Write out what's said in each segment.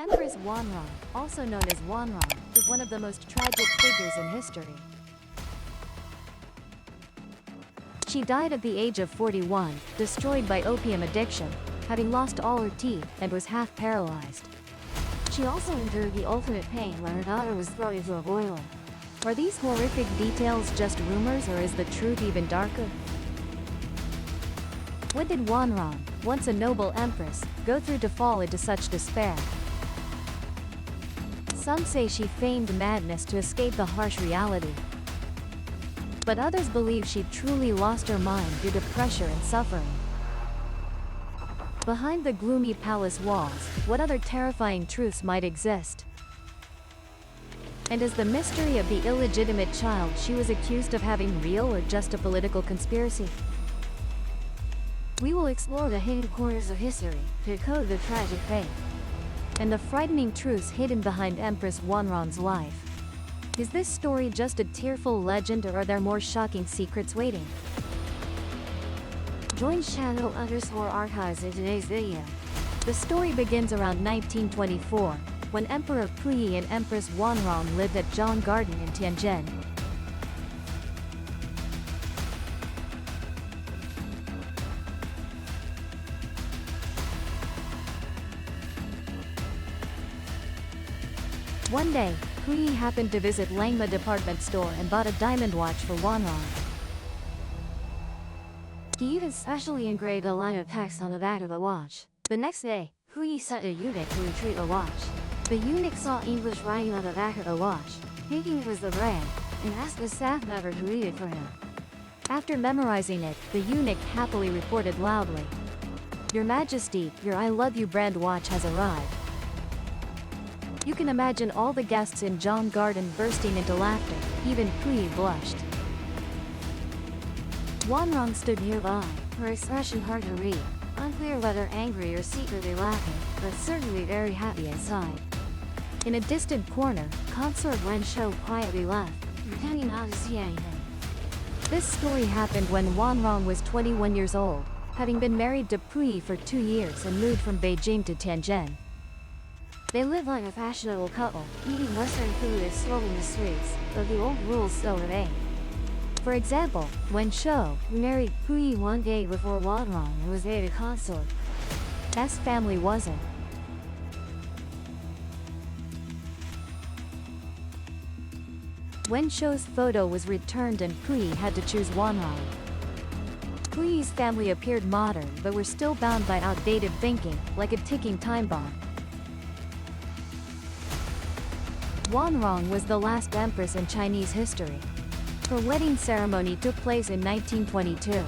Empress Wanrong, also known as Wanrong, is one of the most tragic figures in history. She died at the age of 41, destroyed by opium addiction, having lost all her teeth and was half paralyzed. She also endured the ultimate pain when her daughter was thrown into a boiler. Are these horrific details just rumors, or is the truth even darker? What did Wanrong, once a noble empress, go through to fall into such despair? Some say she feigned madness to escape the harsh reality. But others believe she truly lost her mind due to pressure and suffering. Behind the gloomy palace walls, what other terrifying truths might exist? And is the mystery of the illegitimate child she was accused of having real, or just a political conspiracy? We will explore the hidden corners of history, decode the tragic fate, and the frightening truths hidden behind Empress Wanrong's life. Is this story just a tearful legend, or are there more shocking secrets waiting? Join channel_archives in today's video. The story begins around 1924, when Emperor Puyi and Empress Wanrong lived at Zhang Garden in Tianjin. One day, Puyi happened to visit Langma department store and bought a diamond watch for Wanrong. He even specially engraved a line of text on the back of the watch. The next day, Puyi sent a eunuch to retrieve the watch. The eunuch saw English writing on the back of the watch, thinking it was the brand, and asked the staff member to read it for him. After memorizing it, the eunuch happily reported loudly, "Your Majesty, your I Love You brand watch has arrived." You can imagine all the guests in Zhang Garden bursting into laughter. Even Puyi blushed. Wanrong stood nearby, her expression hard to read, unclear whether angry or secretly laughing, but certainly very happy inside. In a distant corner, consort Wen Shou quietly left, pretending not to see anything. This story happened when Wanrong was 21 years old, having been married to Puyi for 2 years and moved from Beijing to Tianjin. They lived like a fashionable couple, eating Western food and strolling the streets, but the old rules still remain. For example, Wen Shou married Puyi one day before Wanrong and was made a consort. That's family, wasn't. Wen Shou's photo was returned and Puyi had to choose Wanrong. Puyi's family appeared modern but were still bound by outdated thinking, like a ticking time bomb. Wanrong was the last empress in Chinese history. Her wedding ceremony took place in 1922.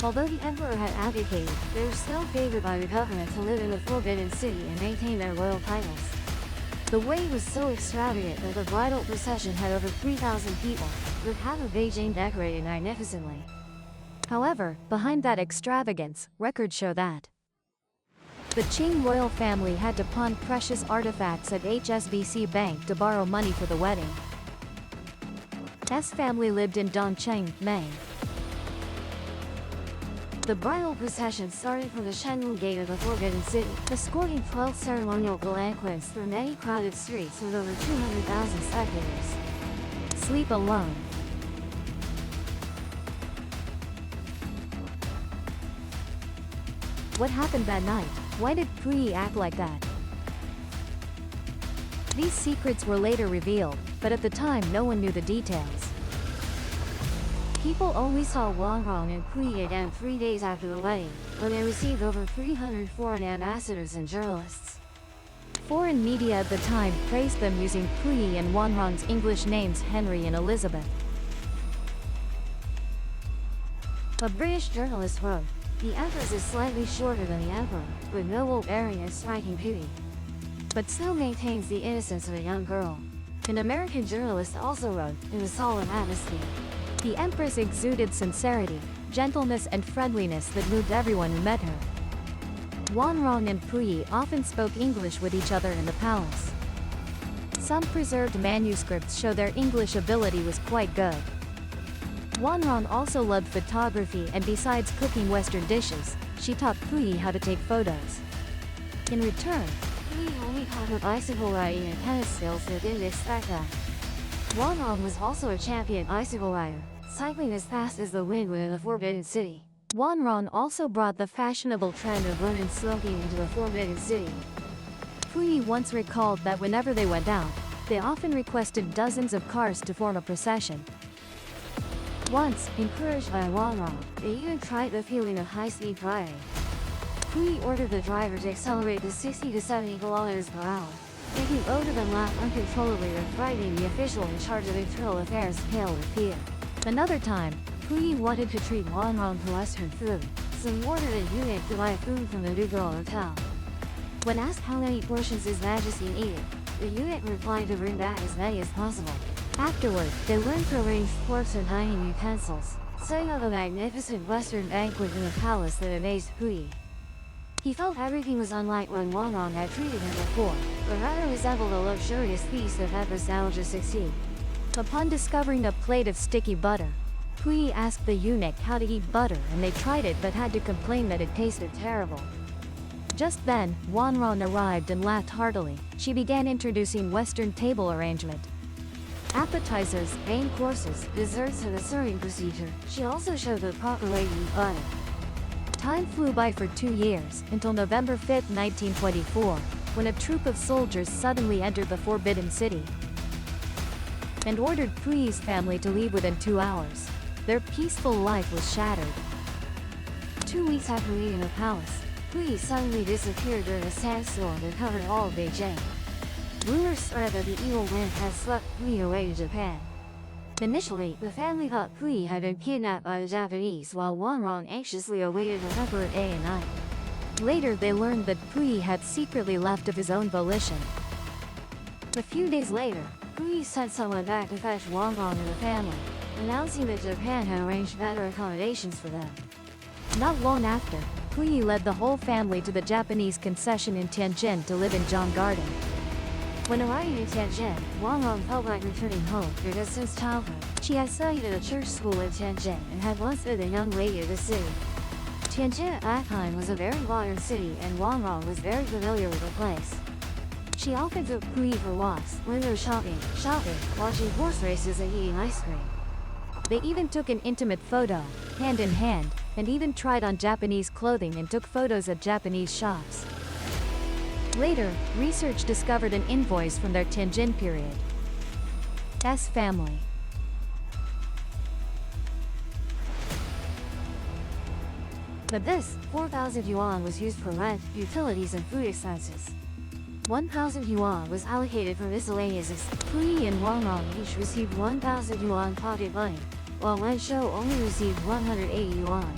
Although the emperor had abdicated, they were still favored by the government to live in the Forbidden City and maintain their royal titles. The wedding was so extravagant that the bridal procession had over 3,000 people, with half of Beijing decorated magnificently. However, behind that extravagance, records show that the Qing royal family had to pawn precious artifacts at HSBC Bank to borrow money for the wedding. S family lived in Dongcheng, Maine. The bridal procession started from the Shenlong Gate of the Forbidden City, escorting 12 ceremonial palanquins through many crowded streets with over 200,000 spectators. Sleep alone. What happened that night? Why did Puyi act like that? These secrets were later revealed, but at the time no one knew the details. People only saw Wanrong and Puyi again 3 days after the wedding, when they received over 300 foreign ambassadors and journalists. Foreign media at the time praised them using Puyi and Wanrong's English names Henry and Elizabeth. A British journalist wrote, "The Empress is slightly shorter than the Emperor, with noble bearing and striking beauty, but still maintains the innocence of a young girl." An American journalist also wrote, in a solemn atmosphere, "The Empress exuded sincerity, gentleness and friendliness that moved everyone who met her." Wanrong and Puyi often spoke English with each other in the palace. Some preserved manuscripts show their English ability was quite good. Wanrong also loved photography, and besides cooking Western dishes, she taught Puyi how to take photos. In return, Puyi only taught her bicycle riding and tennis skills that didn't expect that. Wanrong was also a champion bicycle rider, cycling as fast as the wind within the Forbidden City. Wanrong also brought the fashionable trend of running smoking into the Forbidden City. Puyi once recalled that whenever they went out, they often requested dozens of cars to form a procession. Once, encouraged by Wanrong, they even tried the feeling of high-speed driving. Puyi ordered the driver to accelerate to 60 to 70 kilometers per hour, making both of them laugh uncontrollably and frightening the official in charge of internal affairs pale with fear. Another time, Puyi wanted to treat Wanrong to Western food, so he ordered a eunuch to buy food from the Dugal Hotel. When asked how many portions His Majesty needed, the eunuch replied to bring back as many as possible. Afterward, they learned to arrange forks and dining utensils, setting up a magnificent Western banquet in the palace that amazed Puyi. He felt everything was unlike when Wanrong had treated him before, but rather resembled a luxurious feast of Empress Dowager 16. Upon discovering a plate of sticky butter, Puyi asked the eunuch how to eat butter and they tried it but had to complain that it tasted terrible. Just then, Wanrong arrived and laughed heartily. She began introducing Western table arrangement. Appetizers, main courses, desserts and a serving procedure. She also showed the proper way to eat butter. Time flew by for 2 years, until November 5, 1924, when a troop of soldiers suddenly entered the Forbidden City and ordered Puyi's family to leave within 2 hours. Their peaceful life was shattered. 2 weeks after leaving the palace, Puyi suddenly disappeared during a sandstorm that covered all of Beijing. Rumors spread that the evil wind had swept Puyi away to Japan. Initially, the family thought Puyi had been kidnapped by the Japanese while Wanrong anxiously awaited her emperor day and night. Later they learned that Puyi had secretly left of his own volition. A few days later, Puyi sent someone back to fetch Wanrong and the family, announcing that Japan had arranged better accommodations for them. Not long after, Puyi led the whole family to the Japanese concession in Tianjin to live in Zhang Garden. When arriving in Tianjin, Wanrong felt like returning home because since childhood, she had studied at a church school in Tianjin and had once been a young lady of the city. Tianjin at that time was a very modern city and Wanrong was very familiar with the place. She often took Puyi for walks, window shopping, watching horse races and eating ice cream. They even took an intimate photo, hand in hand, and even tried on Japanese clothing and took photos at Japanese shops. Later, research discovered an invoice from their Tianjin period. S family. But this, 4,000 yuan was used for rent, utilities and food expenses. 1,000 yuan was allocated for miscellaneous expenses. Puyi and Wanrong each received 1,000 yuan pocket money, while Wen Shou only received 180 yuan.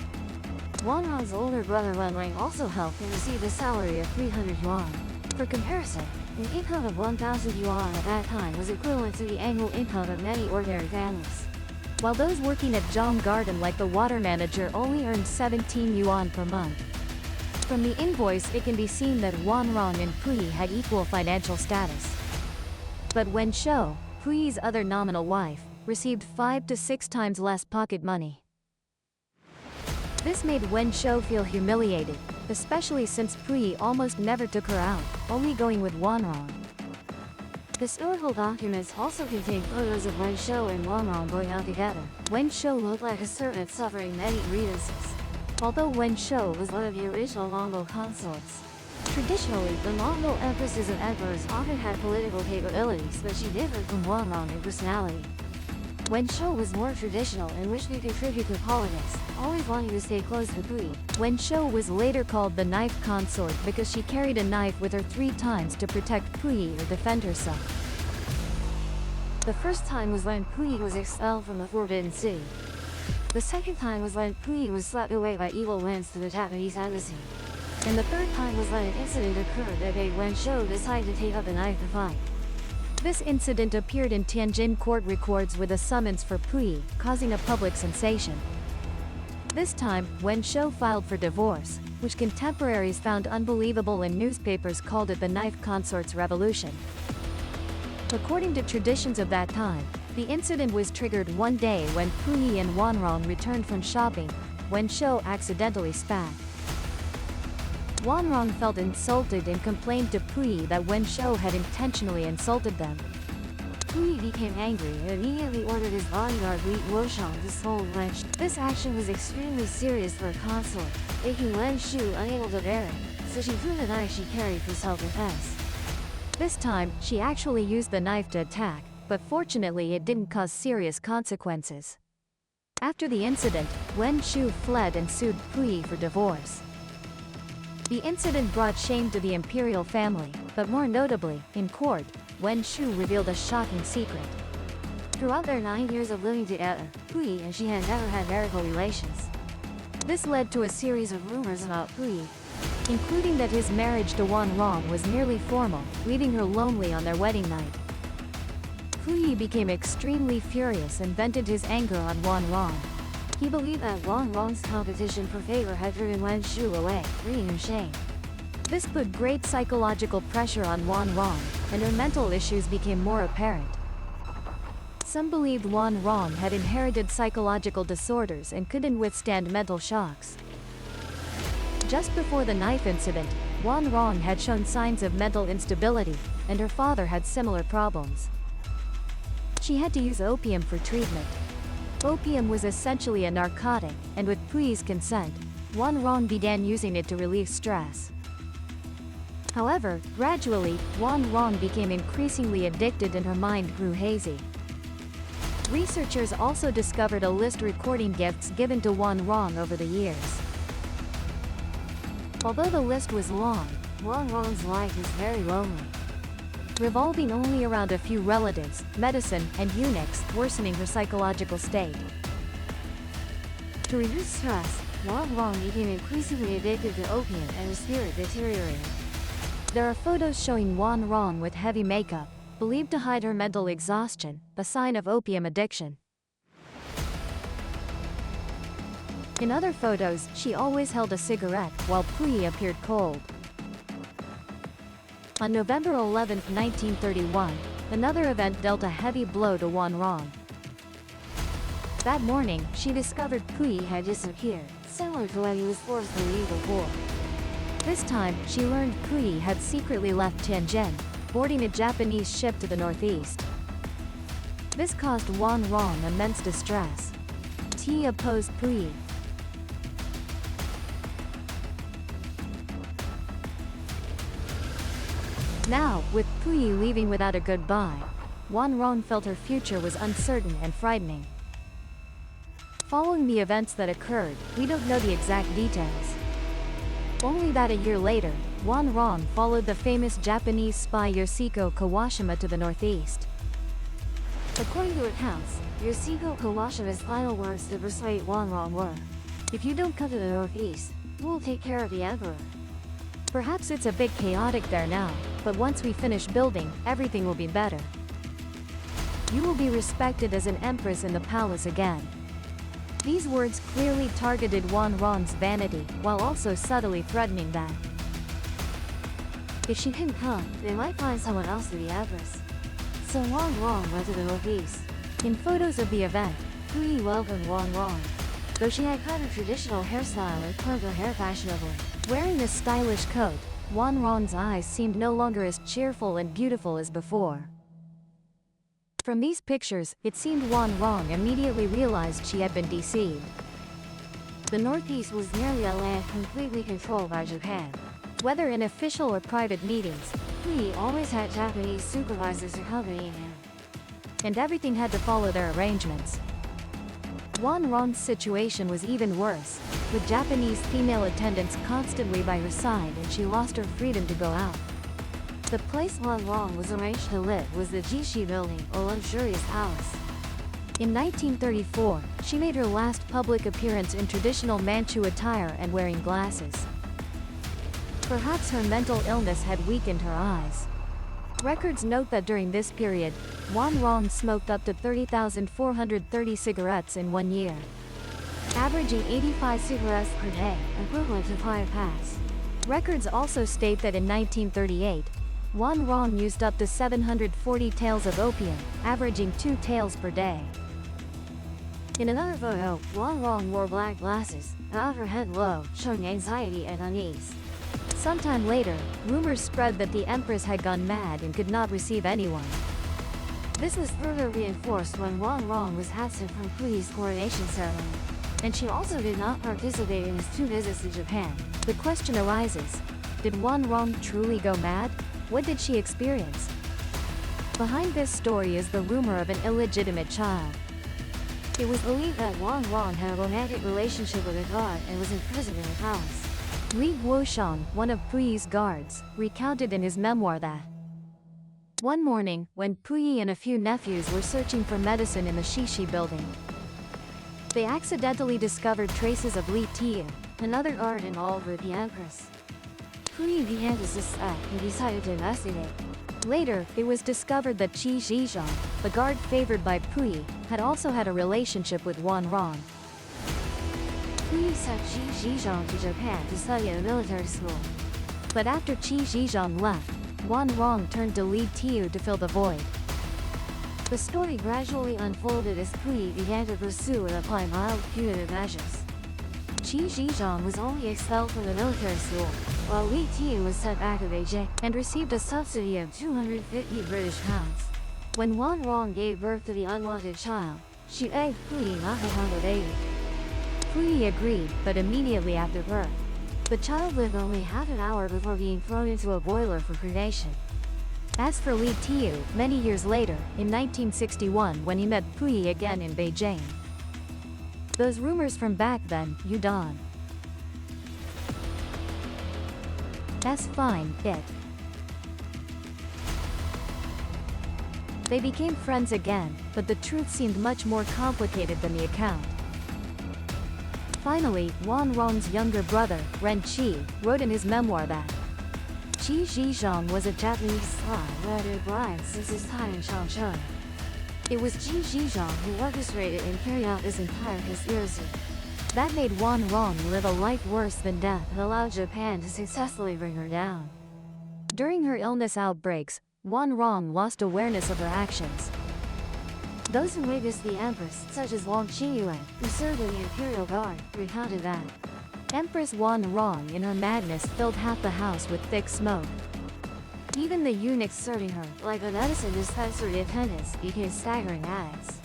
Wanrong's older brother Wen Ring also helped and received a salary of 300 yuan. For comparison, an income of 1,000 yuan at that time was equivalent to the annual income of many ordinary families. While those working at Zhang Garden like the water manager only earned 17 yuan per month. From the invoice it can be seen that Wanrong and Puyi had equal financial status. But Wen Shou, Puyi's other nominal wife, received 5 to 6 times less pocket money. This made Wen Shou feel humiliated, especially since Puyi almost never took her out, only going with Wanrong. Historical documents also contain photos of Wen Shou and Wanrong going out together. Wen Shou looked like a servant suffering many grievances. Although Wen Shou was one of the original Mongol consorts. Traditionally, the Mongol empresses and emperors often had political capabilities, but she differed from Wanrong in personality. Wen Shou was more traditional and wished to contribute to politics, always wanting to stay close to Puyi. Wen Shou was later called the knife consort because she carried a knife with her 3 times to protect Puyi or defend herself. The first time was when Puyi was expelled from the Forbidden City. The second time was when Puyi was swept away by evil winds to the Japanese embassy. And the third time was when an incident occurred that made Wen Shou decide to take up a knife to fight. This incident appeared in Tianjin court records with a summons for Puyi, causing a public sensation. This time, Wen Shou filed for divorce, which contemporaries found unbelievable and newspapers called it the knife consort's revolution. According to traditions of that time, the incident was triggered one day when Puyi and Wanrong returned from shopping. Wen Shou accidentally spat Wanrong felt insulted and complained to Puyi that Wen Shou had intentionally insulted them. Puyi became angry and immediately ordered his bodyguard Li Wushang to hold Wen Shou. This action was extremely serious for a consort, making Wen Shou unable to bear it, so she threw the knife she carried for self-defense. This time, she actually used the knife to attack, but fortunately it didn't cause serious consequences. After the incident, Wen Shou fled and sued Puyi for divorce. The incident brought shame to the imperial family, but more notably, in court, Wen Shou revealed a shocking secret. Throughout their 9 years of living together, Puyi and she had never had marital relations. This led to a series of rumors about Puyi, including that his marriage to Wanrong was merely formal, leaving her lonely on their wedding night. Puyi became extremely furious and vented his anger on Wanrong. He believed that Wanrong's competition for favor had driven Wen Shou away, bringing him shame. This put great psychological pressure on Wanrong, and her mental issues became more apparent. Some believed Wanrong had inherited psychological disorders and couldn't withstand mental shocks. Just before the knife incident, Wanrong had shown signs of mental instability, and her father had similar problems. She had to use opium for treatment. Opium was essentially a narcotic, and with Puyi's consent, Wanrong began using it to relieve stress. However, gradually, Wanrong became increasingly addicted and her mind grew hazy. Researchers also discovered a list recording gifts given to Wanrong over the years. Although the list was long, Wanrong's life was very lonely, revolving only around a few relatives, medicine, and eunuchs, worsening her psychological state. To reduce stress, Wanrong became increasingly addicted to opium and her spirit deteriorated. There are photos showing Wanrong with heavy makeup, believed to hide her mental exhaustion, a sign of opium addiction. In other photos, she always held a cigarette, while Puyi appeared cold. On November 11, 1931, another event dealt a heavy blow to Wanrong. That morning, she discovered Puyi had disappeared, similar to when he was forced to leave before. This time, she learned Puyi had secretly left Tianjin, boarding a Japanese ship to the northeast. This caused Wanrong immense distress. He opposed Puyi. Now, with Puyi leaving without a goodbye, Wanrong felt her future was uncertain and frightening. Following the events that occurred, we don't know the exact details. Only that a year later, Wanrong followed the famous Japanese spy Yoshiko Kawashima to the northeast. According to accounts, Yoshiko Kawashima's final words to persuade Wanrong were, "If you don't come to the northeast, we'll take care of the emperor." Perhaps it's a bit chaotic there now, but once we finish building, everything will be better. You will be respected as an empress in the palace again. These words clearly targeted Wanrong's vanity, while also subtly threatening that if she didn't come, they might find someone else to be empress. So Wanrong went to the northeast. In photos of the event, Puyi welcomed Wanrong, though she had cut her traditional hairstyle and combed her hair fashionably. Wearing this stylish coat, Wanrong's eyes seemed no longer as cheerful and beautiful as before. From these pictures, it seemed Wanrong immediately realized she had been deceived. The Northeast was nearly a land completely controlled by Japan. Whether in official or private meetings, Puyi always had Japanese supervisors accompanying him, and everything had to follow their arrangements. Wanrong's situation was even worse, with Japanese female attendants constantly by her side, and she lost her freedom to go out. The place Wanrong was arranged to live was the Jishi building, a luxurious palace. In 1934, she made her last public appearance in traditional Manchu attire and wearing glasses. Perhaps her mental illness had weakened her eyes. Records note that during this period, Wanrong smoked up to 30,430 cigarettes in 1 year, averaging 85 cigarettes per day, equivalent to 5 packs. Records also state that in 1938, Wanrong used up to 740 taels of opium, averaging 2 taels per day. In another photo, Wanrong wore black glasses, bowed her head low, showing anxiety and unease. Sometime later, rumors spread that the Empress had gone mad and could not receive anyone. This was further reinforced when Wang Rong was absent from Puyi's coronation ceremony, and she also did not participate in his 2 visits to Japan. The question arises, did Wang Rong truly go mad? What did she experience? Behind this story is the rumor of an illegitimate child. It was believed that Wang Rong had a romantic relationship with a guard and was imprisoned in a palace. Li Guoshang, one of Puyi's guards, recounted in his memoir that one morning, when Puyi and a few nephews were searching for medicine in the Shishi building, they accidentally discovered traces of Li Tiu, another guard involved with the Empress. Puyi began to suspect and decided to investigate. Later, it was discovered that Qi Zhizhong, the guard favored by Puyi, had also had a relationship with Wang Rong. Puyi sent Qi Zhizhong to Japan to study at a military school. But after Qi Zhizhong left, Wang Rong turned to Li Tiu to fill the void. The story gradually unfolded as Puyi began to pursue and apply mild punitive measures. Qi Zhizhong was only expelled from the military school, while Li Tiu was sent back to Beijing and received a subsidy of 250 British pounds. When Wang Rong gave birth to the unwanted child, she begged Puyi not to harm the baby. Puyi agreed, but immediately after birth, the child lived only half an hour before being thrown into a boiler for cremation. As for Li Tiu, many years later, in 1961 when he met Puyi again in Beijing, those rumors from back then, Udon. That's fine, it. They became friends again, but the truth seemed much more complicated than the account. Finally, Wang Rong's younger brother, Ren Qi, wrote in his memoir that Qi Zhizhong was a Japanese spy who had been bribed since his time in Changchun. It was Qi Zhizhong who orchestrated imperial's entire conspiracy. That made Wang Rong live a life worse than death and allowed Japan to successfully bring her down. During her illness outbreaks, Wang Rong lost awareness of her actions. Those who witnessed the Empress, such as Wang Qiyuan, who served in the Imperial Guard, recounted that Empress Wang Rong in her madness filled half the house with thick smoke. Even the eunuchs serving her, like the medicine dispensary attendants, became staggering addicts.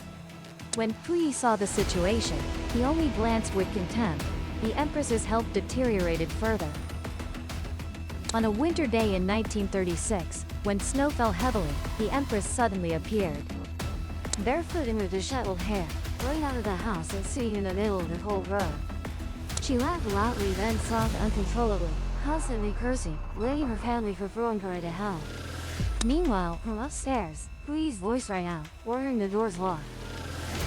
When Puyi saw the situation, he only glanced with contempt. The Empress's health deteriorated further. On a winter day in 1936, when snow fell heavily, the Empress suddenly appeared. Barefoot and with disheveled hair, running out of the house and sitting in the middle of the cold road. She laughed loudly, then sobbed uncontrollably, constantly cursing, blaming her family for throwing her into hell. Meanwhile, from upstairs, Puyi's voice rang out, ordering the doors locked.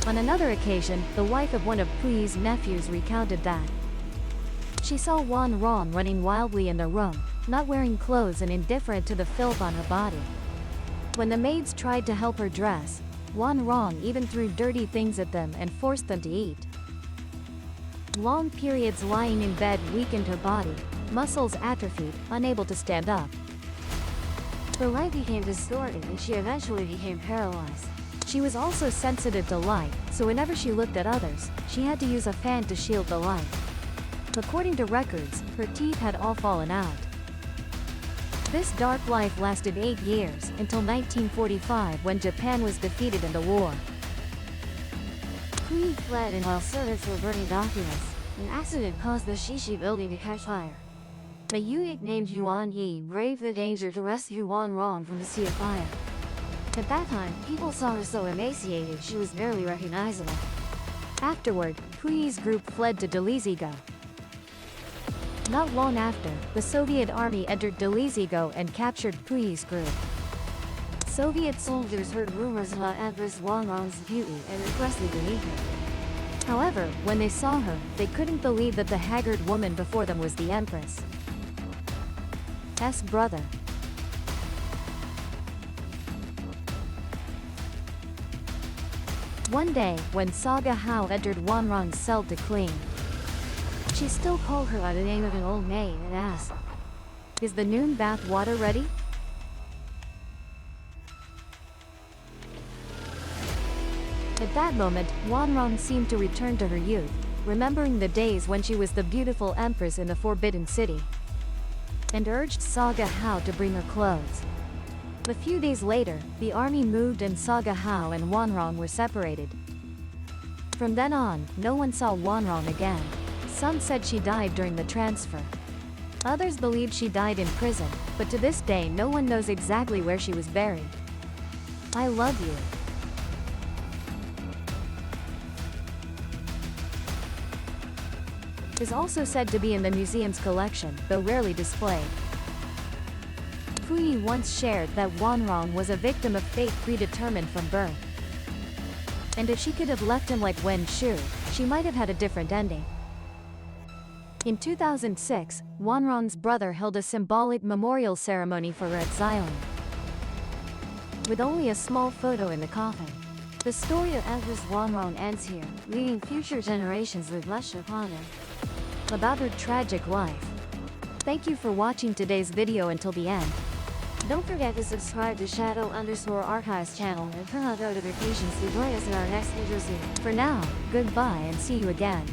On another occasion, the wife of one of Puyi's nephews recounted that she saw Wang Rong running wildly in the room, not wearing clothes and indifferent to the filth on her body. When the maids tried to help her dress, Wang Rong even threw dirty things at them and forced them to eat. Long periods lying in bed weakened her body, muscles atrophied, unable to stand up. Her light became distorted and she eventually became paralyzed. She was also sensitive to light, so whenever she looked at others, she had to use a fan to shield the light. According to records, her teeth had all fallen out. This dark life lasted 8 years, until 1945 when Japan was defeated in the war. Puyi fled, and while servants were burning documents, an accident caused the Shishi building to catch fire. A eunuch named Yuan Yi braved the danger to rescue Wang Rong from the sea of fire. At that time, people saw her so emaciated she was barely recognizable. Afterward, Puyi's group fled to Dalizigo. Not long after, the Soviet army entered Dalizigo and captured Puyi's group. Soviet soldiers heard rumors about Empress Wang Rong's beauty and requested to meet her. However, when they saw her, they couldn't believe that the haggard woman before them was the Empress' brother. One day, when Saga Hao entered Wang Rong's cell to clean, she still called her by the name of an old maid and asked, "Is the noon bath water ready?" At that moment, Wang Rong seemed to return to her youth, remembering the days when she was the beautiful empress in the Forbidden City. and urged Saga Hao to bring her clothes. A few days later, the army moved and Saga Hao and Wanrong were separated. From then on, no one saw Wanrong again. Some said she died during the transfer. Others believed she died in prison, but to this day no one knows exactly where she was buried. I love you. Is also said to be in the museum's collection, though rarely displayed. Puyi once shared that Wanrong was a victim of fate predetermined from birth. And if she could have left him like Wen Shu, she might have had a different ending. In 2006, Wanrong's brother held a symbolic memorial ceremony for her at Xialing, with only a small photo in the coffin. The story of Empress Wanrong ends here, leaving future generations with much to ponder about her tragic life. Thank you for watching today's video until the end. Don't forget to subscribe to Shadow_Archives channel and turn on notifications to join us in our next video soon. For now, goodbye and see you again.